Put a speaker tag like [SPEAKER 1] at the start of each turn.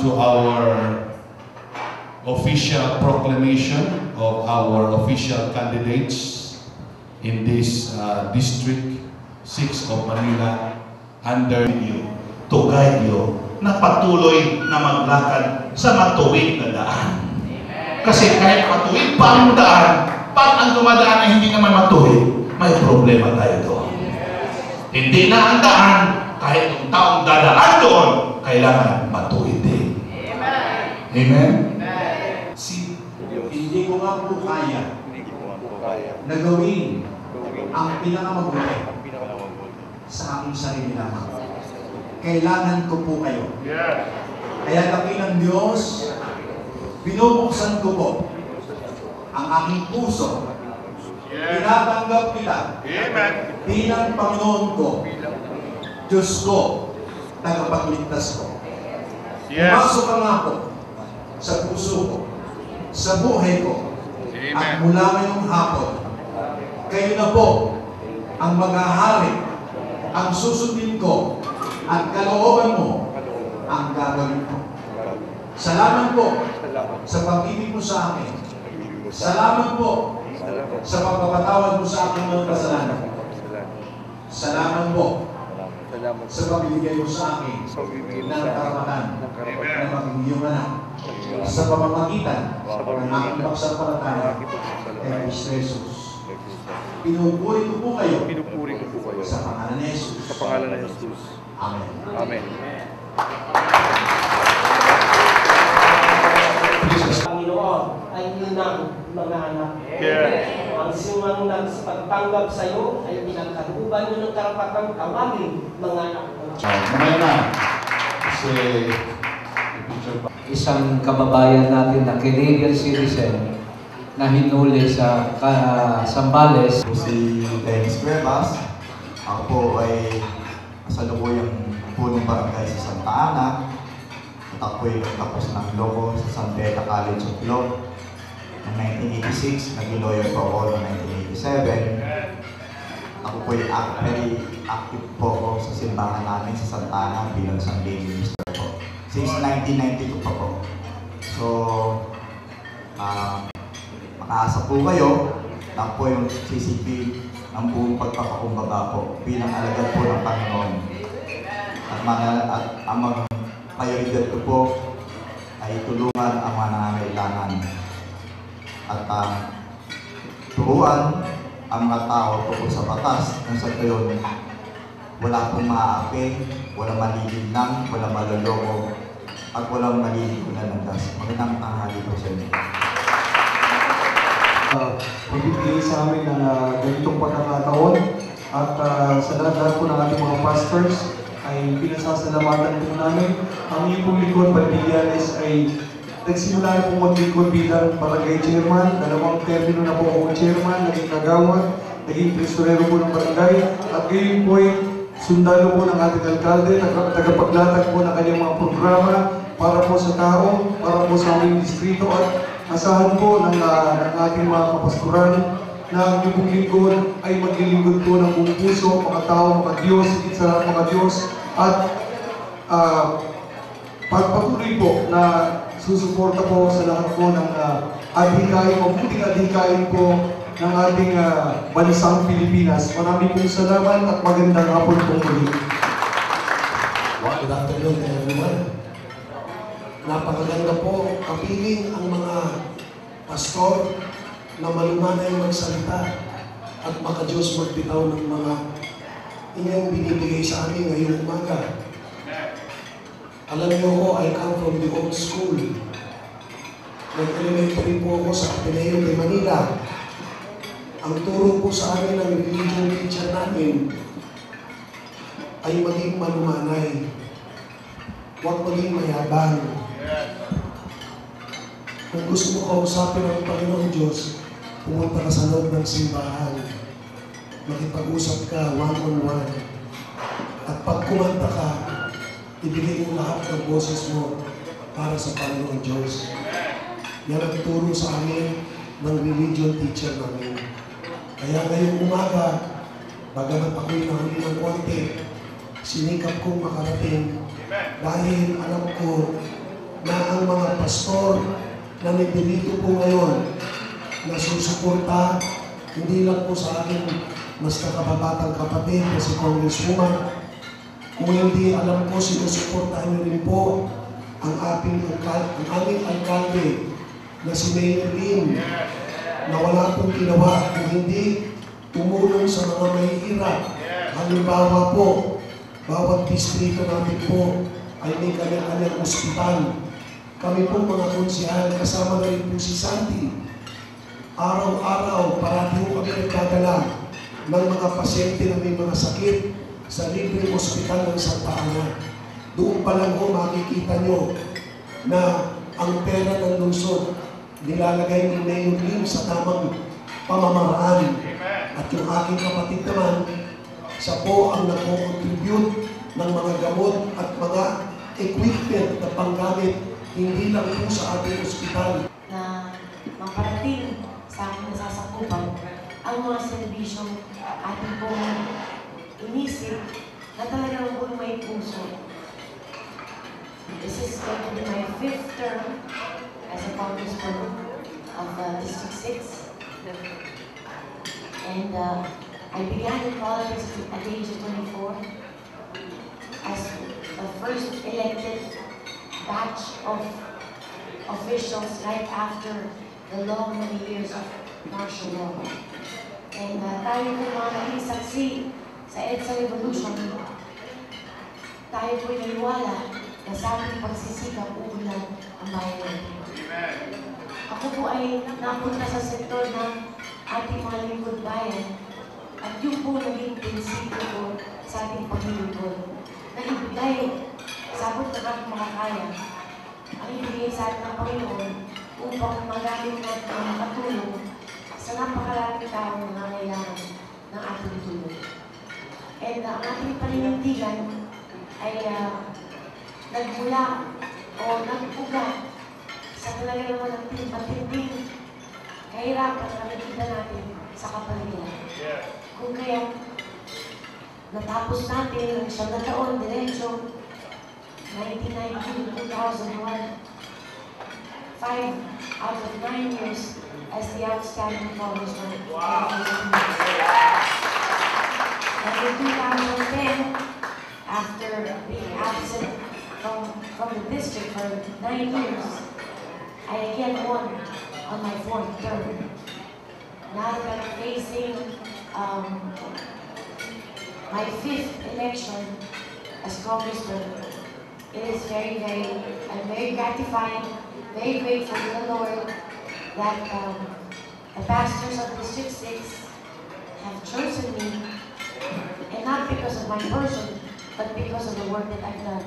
[SPEAKER 1] to our official proclamation of our official candidates in this District 6 of Manila under you to guide you na patuloy na maglakad sa matuwid na daan. Kasi kahit matuwid pa ang daan, pag ang dumadaan ay hindi naman matuwid, may problema tayo doon. Hindi na ang daan, kahit yung taong dadaan doon, kailangan matuwid din. Amen?
[SPEAKER 2] Hindi ko nga po kaya na gawin ang pinakamabuti sa aking sarili lamang. Kailangan ko po kayo. Kaya kami ng Diyos, binubuksan ko po ang aking puso. Tinatanggap kita bilang Panginoon ko, Diyos ko, tagapagligtas ko. Pumasok ka nga po sa puso ko, sa buhay ko. At mula ngayong hapon, kayo na po ang maghahari, ang susundin ko, at kalooban mo ang gagawin ko. Salamat po sa pag-ibig mo sa akin. Salamat po sa pagpapatawad mo sa aking mga kasalanan. Salamat po sa pagbibigay mo sa akin ng karapatan na maging iyong anak sa pamamagitan ng aking pagsampalataya kay Kristo Jesus. Pinupuri ko po kayo sa pangalan ni Jesus. Amen.
[SPEAKER 3] Amen.
[SPEAKER 4] Panginoon ay inang mga anak. Ang sinumanunang sa pagtanggap sa iyo ay pinagkaluban nyo ng karapatang tawagin mga anak.
[SPEAKER 1] Mamaya na. Kasi
[SPEAKER 5] isang kababayan natin na Canadian citizen na hinuli sa Zambales.
[SPEAKER 6] Si Dennis Cuevas. Ako po ay kasalukuyang punong barangay sa Santa Ana. At ako ay nagtapos ng law sa San Beda College of Law noong 1986. Naging lawyer po ako noong 1987. Ako po ay very active po ako sa simbahan namin sa Santa Ana bilang Sunday minister po. Since 1992 pa po. So, makaasa po kayo na po yung CCP ng buong pagpapakumbaba po bilang alagad po ng Panginoon. At ang mga prioridad ko po ay tulungan ang mga nangangailangan at turuan ang mga tao tungkol sa batas nang sa gayon wala pong maaapi, walang malilinlang, walang maloloko at walang malilikunan ng gas. Magandang tanghali po sa inyo.
[SPEAKER 7] Pagbibigay sa amin ng ganitong pagkakataon at sa lahat po ng ating mga pastors ay pinasasalamatan po namin. Ang inyong pong lingkod, Baldillanes, ay nagsimula na pong maglingkod bilang barangay chairman. 2 termino na po ako chairman, naging kagawad, naging presorero po ng barangay, at ngayon po ay sundalo po ng ating alkalde, tagapaglatag po ng kanyang mga programa para po sa tao, para po sa aming distrito, at asahan po ng ating mga kapastoran na ang inyong lingkod ay maglilingkod po ng buong puso, mga tao, mga Diyos, higit sa lahat mga Diyos, at pagpatuloy po na susuporta po sa lahat po ng adhikain, mabuting adhikain po ng ating bansang Pilipinas. Maraming pong salamat at magandang hapon po muli.
[SPEAKER 8] Good afternoon to everyone. Napakaganda po kapiling ang mga pastor na malumanay magsalita at maka-Diyos magbitaw ng mga inyong binibigay sa amin ngayong umaga. Alam niyo ko, I come from the old school. Nag-elementary po ako sa Ateneo de Manila. Ang turo po sa amin ng religion teacher namin ay maging malumanay. Huwag maging mayabang. Kung gusto mo kausapin ang Panginoon Diyos, pumunta ka sa loob ng simbahan. Makipag-usap ka one-on-one. At pag kumanta ka, ibigay mo lahat ng boses mo para sa Panginoon Diyos. Yan ang turo sa amin ng religion teacher namin. Kaya ngayong umaga, bagamat ako'y nahuli ng konti, sinikap kong makarating dahil alam ko na ang mga pastor na nandito po ngayon na susuporta, hindi lang po sa akin mas nakababatang kapatid na si Congresswoman. Kung hindi alam ko, sinusuportahan niyo rin po ang aming alkalde na si Mayor Lim na wala pong ginawa kung hindi tumulong sa mga mahihirap. Halimbawa po, bawat distrito natin po ay may kanyang-kanyang ospital. Kami po mga konsehal, kasama na rin po si Santi. Araw-araw, parati po kami nagdadala ng mga pasyente na may mga sakit sa libreng ospital ng Santa Ana. Doon pa lang po makikita nyo na ang pera ng lungsod nilalagay ni Mayor Lim sa tamang pamamaraan. At yung aking kapatid naman, siya po ang nag-contribute ng mga gamot at mga equipment na panggamit hindi lang po sa ating ospital.
[SPEAKER 3] Na maparating sa aking nasasakupan ang mga serbisyong ating pong inisip na talagang po may puso. This is going to be my 5th term as a congressman of District 6. And I began in politics at the age of 24 as the first elected batch of officials right after the long many years of martial law. And tayo po mga naging saksi sa EDSA Revolution, tayo po naniwala na sa ating pagsisikap uulan ang bayan natin. Ako po ay napunta sa sektor ng ating mga lingkod bayan at yun po naging prinsipyo ko sa ating paglilingkod na ibigay sa abot ng ating makakaya ang ibigay sa ating ng Panginoon upang magamit natin ang makatulong sa napakaraming tao na nangangailangan ng ating tulong. And ang ating paninindigan ay nagmula o nagpuga sa talaga naman ang matinding kahirapan na nakikita natin sa kapaligiran. Kung kaya natapos natin ng 7 taon, diretso, 1990 to 2001, 5 out of 9 years as the outstanding congressman. And in 2010, after being absent from the district for 9 years, I again won on my 4th term. Now that I'm facing my 5th election as congressman, it is I'm very gratifying, very grateful to the Lord that the pastors of District 6 have chosen me, and not because of my person, but because of the work that I've done.